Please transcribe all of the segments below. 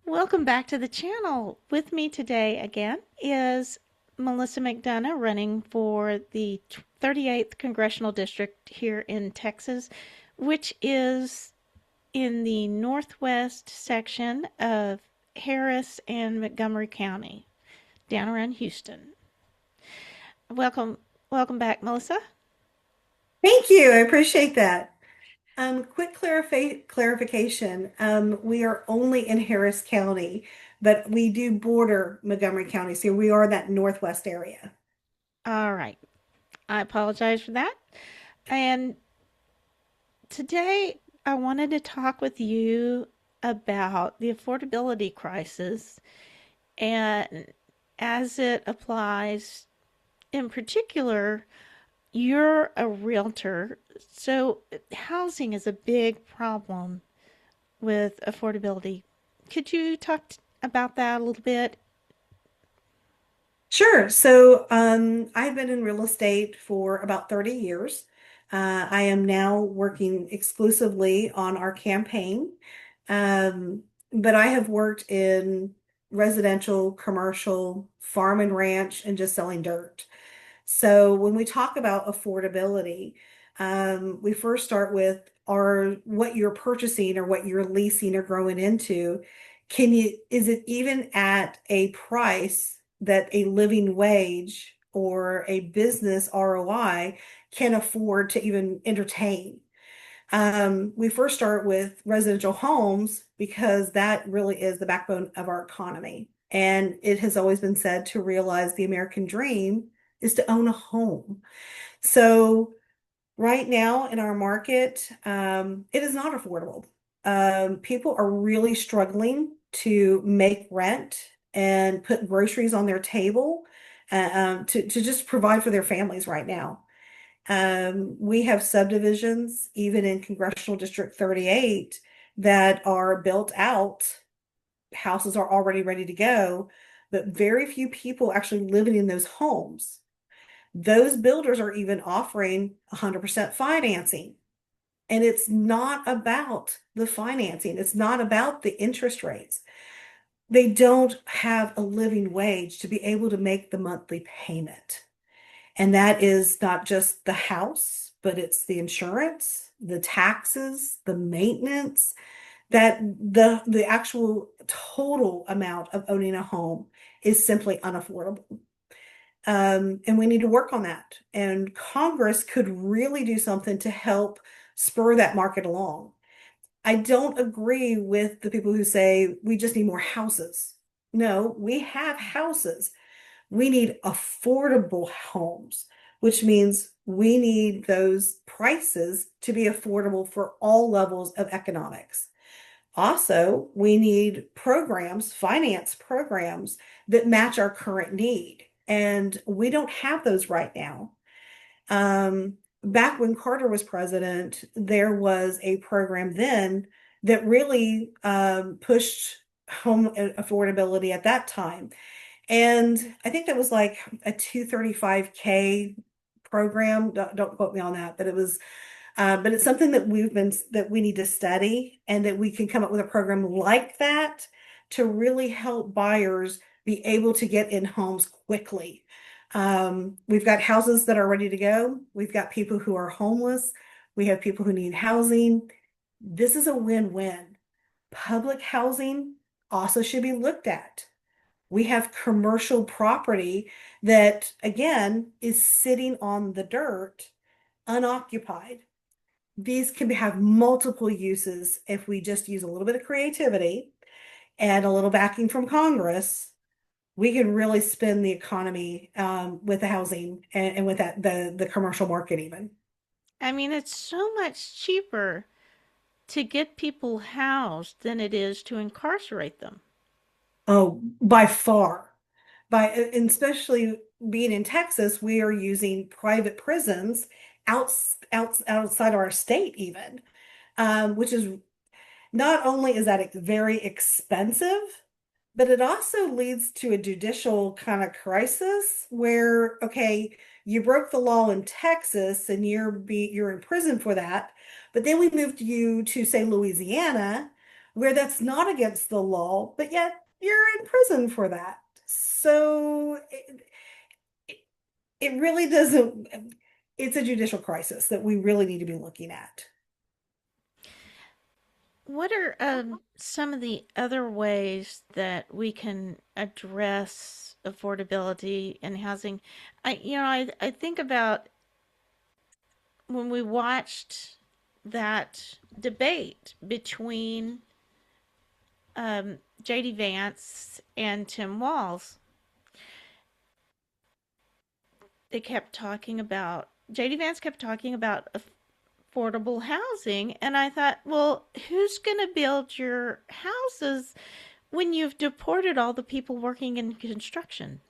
Welcome back to the channel. With me today again is Melissa McDonough running for the 38th Congressional District here in Texas, which is in the northwest section of Harris and Montgomery County, down around Houston. Welcome, welcome back, Melissa. Thank you. I appreciate that. Quick clarification. We are only in Harris County, but we do border Montgomery County, so we are that northwest area. All right. I apologize for that. And today I wanted to talk with you about the affordability crisis and as it applies in particular, you're a realtor, so housing is a big problem with affordability. Could you talk about that a little bit? Sure. So, I've been in real estate for about 30 years. I am now working exclusively on our campaign. But I have worked in residential, commercial, farm and ranch, and just selling dirt. So when we talk about affordability, we first start with are what you're purchasing or what you're leasing or growing into. Is it even at a price that a living wage or a business ROI can afford to even entertain? We first start with residential homes because that really is the backbone of our economy. And it has always been said to realize the American dream is to own a home. So right now in our market, it is not affordable. People are really struggling to make rent and put groceries on their table to just provide for their families right now. We have subdivisions, even in Congressional District 38, that are built out. Houses are already ready to go, but very few people actually living in those homes. Those builders are even offering 100% financing. And it's not about the financing, it's not about the interest rates. They don't have a living wage to be able to make the monthly payment. And that is not just the house, but it's the insurance, the taxes, the maintenance, that the actual total amount of owning a home is simply unaffordable. And we need to work on that. And Congress could really do something to help spur that market along. I don't agree with the people who say we just need more houses. No, we have houses. We need affordable homes, which means we need those prices to be affordable for all levels of economics. Also, we need programs, finance programs that match our current need. And we don't have those right now. Back when Carter was president, there was a program then that really pushed home affordability at that time. And I think that was like a 235K program. Don't quote me on that, but it's something that we need to study and that we can come up with a program like that to really help buyers be able to get in homes quickly. We've got houses that are ready to go. We've got people who are homeless. We have people who need housing. This is a win-win. Public housing also should be looked at. We have commercial property that, again, is sitting on the dirt, unoccupied. These can have multiple uses if we just use a little bit of creativity and a little backing from Congress. We can really spin the economy with the housing and with the commercial market even. I mean, it's so much cheaper to get people housed than it is to incarcerate them. Oh, by far. And especially being in Texas, we are using private prisons outside our state even, which is not only is that very expensive, but it also leads to a judicial kind of crisis where, okay, you broke the law in Texas and you're in prison for that, but then we moved you to, say, Louisiana, where that's not against the law, but yet you're in prison for that. So it really doesn't, it's a judicial crisis that we really need to be looking at. What are some of the other ways that we can address affordability and housing? I think about when we watched that debate between J.D. Vance and Tim Walz. J.D. Vance kept talking about affordable housing, and I thought, well, who's going to build your houses when you've deported all the people working in construction?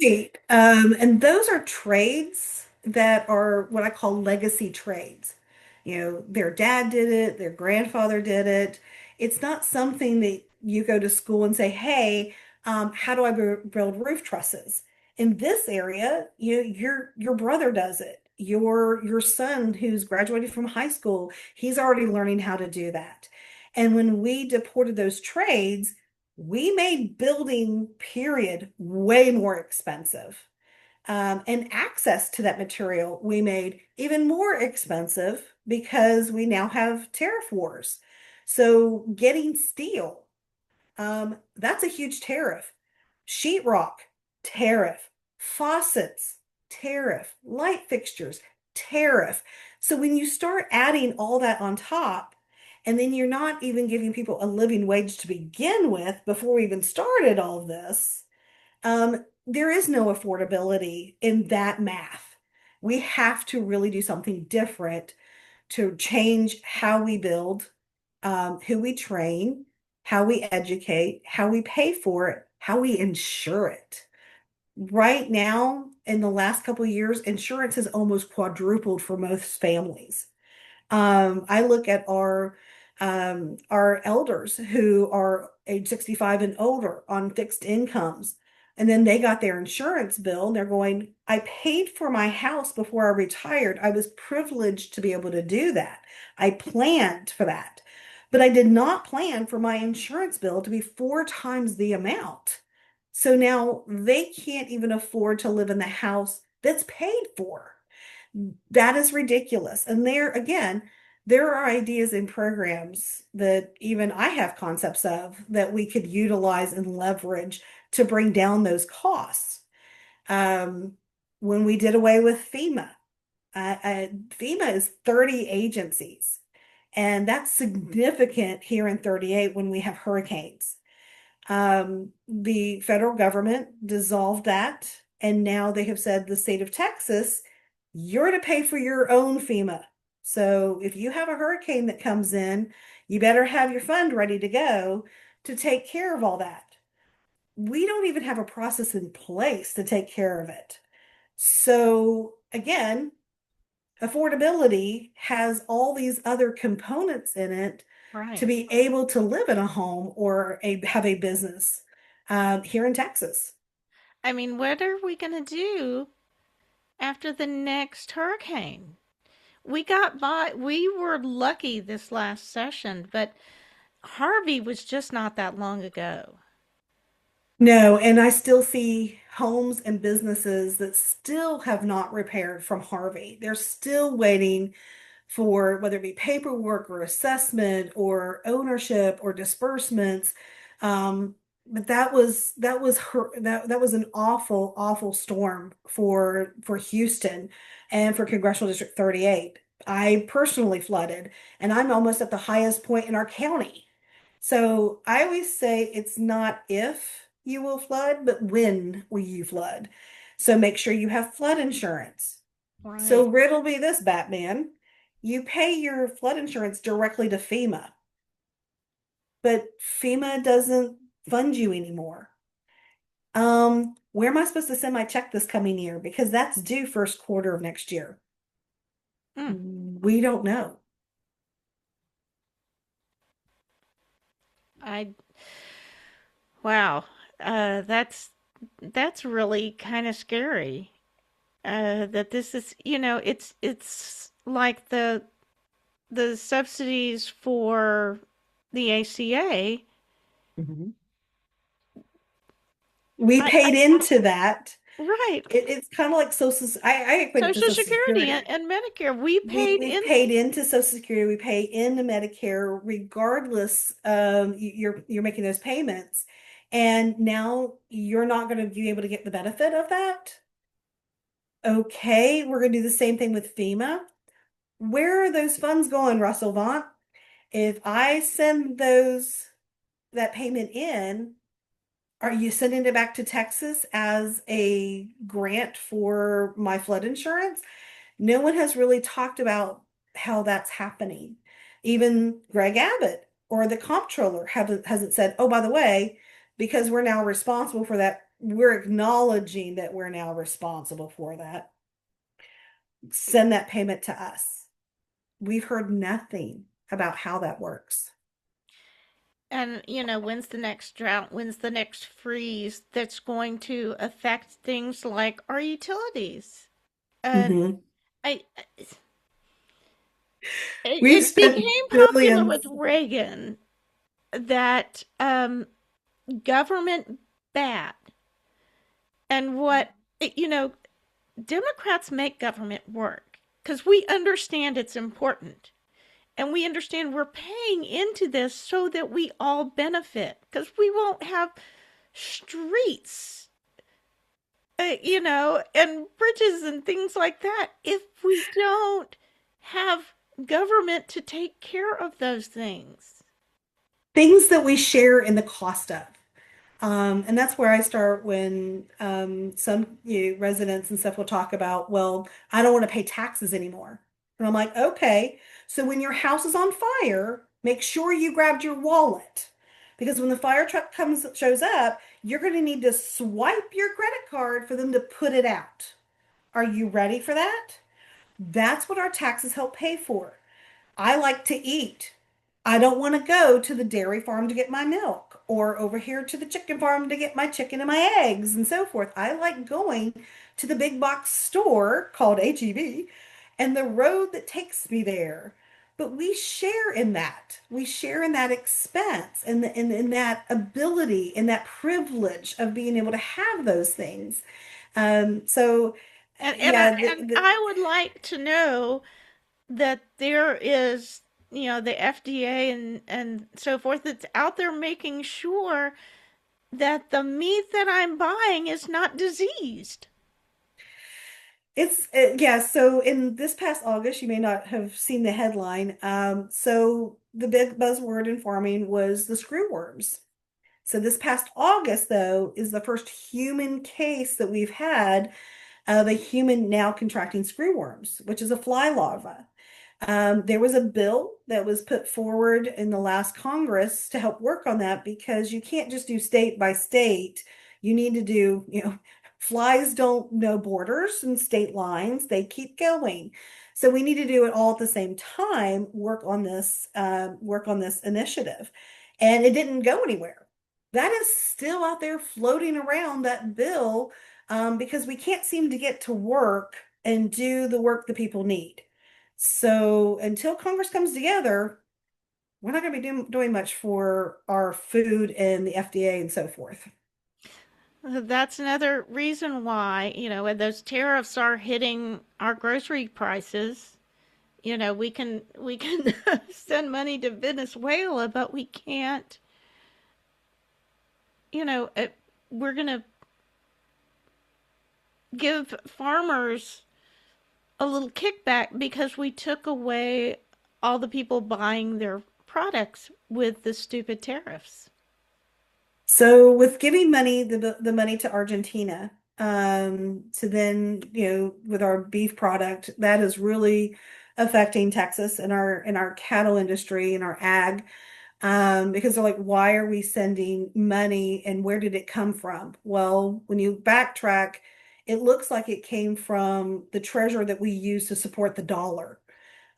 Right. And those are trades that are what I call legacy trades. You know, their dad did it, their grandfather did it. It's not something that you go to school and say, hey, how do I build roof trusses? In this area, your brother does it. Your son who's graduated from high school, he's already learning how to do that. And when we deported those trades, we made building, period, way more expensive. And access to that material we made even more expensive because we now have tariff wars. So getting steel, that's a huge tariff. Sheetrock, tariff. Faucets, tariff. Light fixtures, tariff. So when you start adding all that on top, and then you're not even giving people a living wage to begin with before we even started all of this, there is no affordability in that math. We have to really do something different to change how we build, who we train, how we educate, how we pay for it, how we insure it. Right now, in the last couple of years, insurance has almost quadrupled for most families. I look at our elders who are age 65 and older on fixed incomes, and then they got their insurance bill, and they're going, I paid for my house before I retired. I was privileged to be able to do that. I planned for that. But I did not plan for my insurance bill to be four times the amount. So now they can't even afford to live in the house that's paid for. That is ridiculous. And there, again, there are ideas and programs that even I have concepts of that we could utilize and leverage to bring down those costs. Um, when we did away with FEMA, FEMA is 30 agencies, and that's significant here in 38 when we have hurricanes. The federal government dissolved that, and now they have said the state of Texas, you're to pay for your own FEMA. So if you have a hurricane that comes in, you better have your fund ready to go to take care of all that. We don't even have a process in place to take care of it. So again, affordability has all these other components in it to Right. be able to live in a home or have a business here in Texas. I mean, what are we going to do after the next hurricane? We got by, we were lucky this last session, but Harvey was just not that long ago. No, and I still see homes and businesses that still have not repaired from Harvey. They're still waiting for whether it be paperwork or assessment or ownership or disbursements. But that was an awful storm for Houston and for Congressional District 38. I personally flooded, and I'm almost at the highest point in our county. So I always say it's not if you will flood, but when will you flood. So make sure you have flood insurance. So Right. riddle me this, Batman. You pay your flood insurance directly to FEMA, but FEMA doesn't fund you anymore. Where am I supposed to send my check this coming year? Because that's due first quarter of next year. Mm. We don't know. I Wow. That's really kind of scary. That this is, it's like the subsidies for the ACA. Mhm. We I paid into that. right. It's kind of like I equate it to Social Social Security Security. and Medicare, we paid We've in. paid into Social Security, we pay into Medicare, regardless. You're making those payments, and now you're not going to be able to get the benefit of that. Okay, we're going to do the same thing with FEMA. Where are those funds going, Russell Vaught? If I send that payment in, are you sending it back to Texas as a grant for my flood insurance? No one has really talked about how that's happening. Even Greg Abbott or the comptroller hasn't said, oh, by the way, because we're now responsible for that, we're acknowledging that we're now responsible for that. Send that payment to us. We've heard nothing about how that works. And, when's the next drought? When's the next freeze that's going to affect things like our utilities? And Mhm. I, We've it spent became popular with billions. Reagan that government bad. And you know, Democrats make government work because we understand it's important. And we understand we're paying into this so that we all benefit because we won't have streets, and bridges and things like that if we don't have government to take care of those things. Things that we share in the cost of. And that's where I start when some residents and stuff will talk about, well, I don't want to pay taxes anymore. And I'm like, okay, so when your house is on fire, make sure you grabbed your wallet. Because when the fire truck shows up, you're going to need to swipe your credit card for them to put it out. Are you ready for that? That's what our taxes help pay for. I like to eat. I don't want to go to the dairy farm to get my milk or over here to the chicken farm to get my chicken and my eggs and so forth. I like going to the big box store called HEB and the road that takes me there. But we share in that. We share in that expense and in that ability and that privilege of being able to have those things. So And yeah, I would like to know that there is, the FDA and so forth that's out there making sure that the meat that I'm buying is not diseased. yeah. So in this past August, you may not have seen the headline. So the big buzzword in farming was the screwworms. So this past August, though, is the first human case that we've had of a human now contracting screwworms, which is a fly larva. There was a bill that was put forward in the last Congress to help work on that because you can't just do state by state. You need to do, flies don't know borders and state lines, they keep going. So we need to do it all at the same time, work on this initiative. And it didn't go anywhere. That is still out there floating around that bill because we can't seem to get to work and do the work that people need. So until Congress comes together, we're not going to be doing much for our food and the FDA and so forth. That's another reason why, when those tariffs are hitting our grocery prices, we can send money to Venezuela, but we can't, you know, it, we're going to give farmers a little kickback because we took away all the people buying their products with the stupid tariffs. So with giving the money to Argentina, to then, with our beef product, that is really affecting Texas and our cattle industry and our ag. Because they're like, why are we sending money and where did it come from? Well, when you backtrack, it looks like it came from the treasure that we use to support the dollar,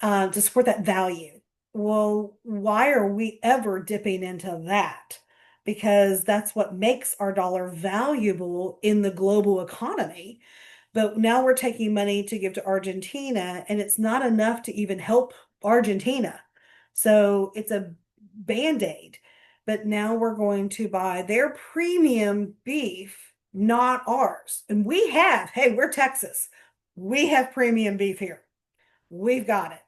to support that value. Well, why are we ever dipping into that? Because that's what makes our dollar valuable in the global economy. But now we're taking money to give to Argentina, and it's not enough to even help Argentina. So it's a Band-Aid. But now we're going to buy their premium beef, not ours. And hey, we're Texas. We have premium beef here. We've got it.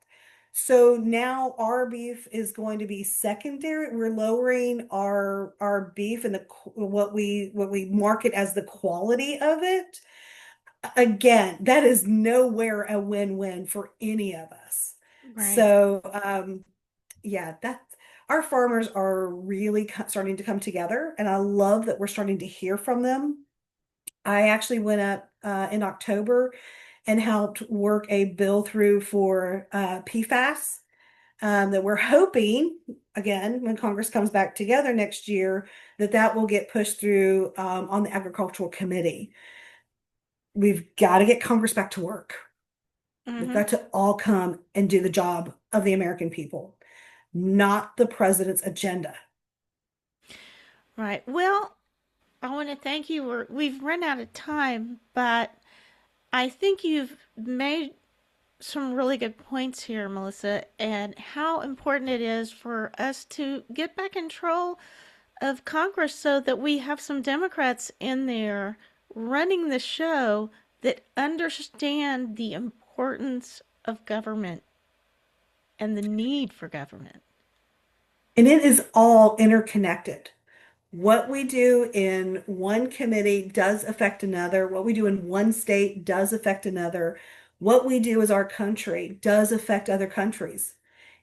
So now our beef is going to be secondary. We're lowering our beef and what we market as the quality of it. Again, that is nowhere a win-win for any of us. Right. So yeah, that our farmers are really starting to come together, and I love that we're starting to hear from them. I actually went up in October and helped work a bill through for PFAS that we're hoping, again, when Congress comes back together next year, that that will get pushed through on the Agricultural Committee. We've got to get Congress back to work. We've Mm-hmm. got to all come and do the job of the American people, not the president's agenda. Right. Well, I want to thank you. We've run out of time, but I think you've made some really good points here, Melissa, and how important it is for us to get back control of Congress so that we have some Democrats in there running the show that understand the importance of government and the need for government. And it is all interconnected. What we do in one committee does affect another. What we do in one state does affect another. What we do as our country does affect other countries.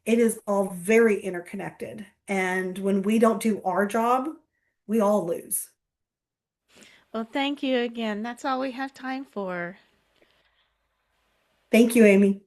It is all very interconnected. And when we don't do our job, we all lose. Well, thank you again. That's all we have time for. Thank you, Amy.